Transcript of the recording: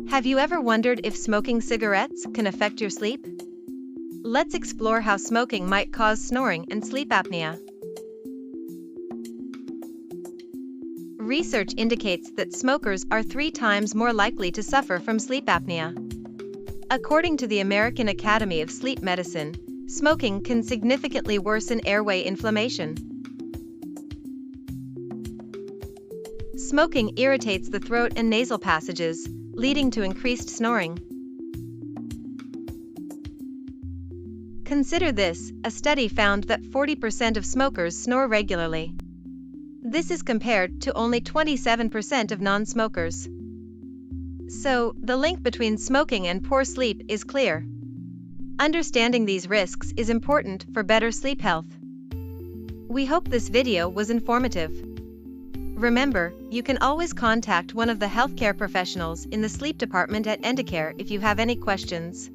Have you ever wondered if smoking cigarettes can affect your sleep? Let's explore how smoking might cause snoring and sleep apnea. Research indicates that smokers are 3 times more likely to suffer from sleep apnea. According to the American Academy of Sleep Medicine, smoking can significantly worsen airway inflammation. Smoking irritates the throat and nasal passages, leading to increased snoring. Consider this: a study found that 40% of smokers snore regularly. This is compared to only 27% of non-smokers. So, the link between smoking and poor sleep is clear. Understanding these risks is important for better sleep health. We hope this video was informative. Remember, you can always contact one of the healthcare professionals in the sleep department at Enticare if you have any questions.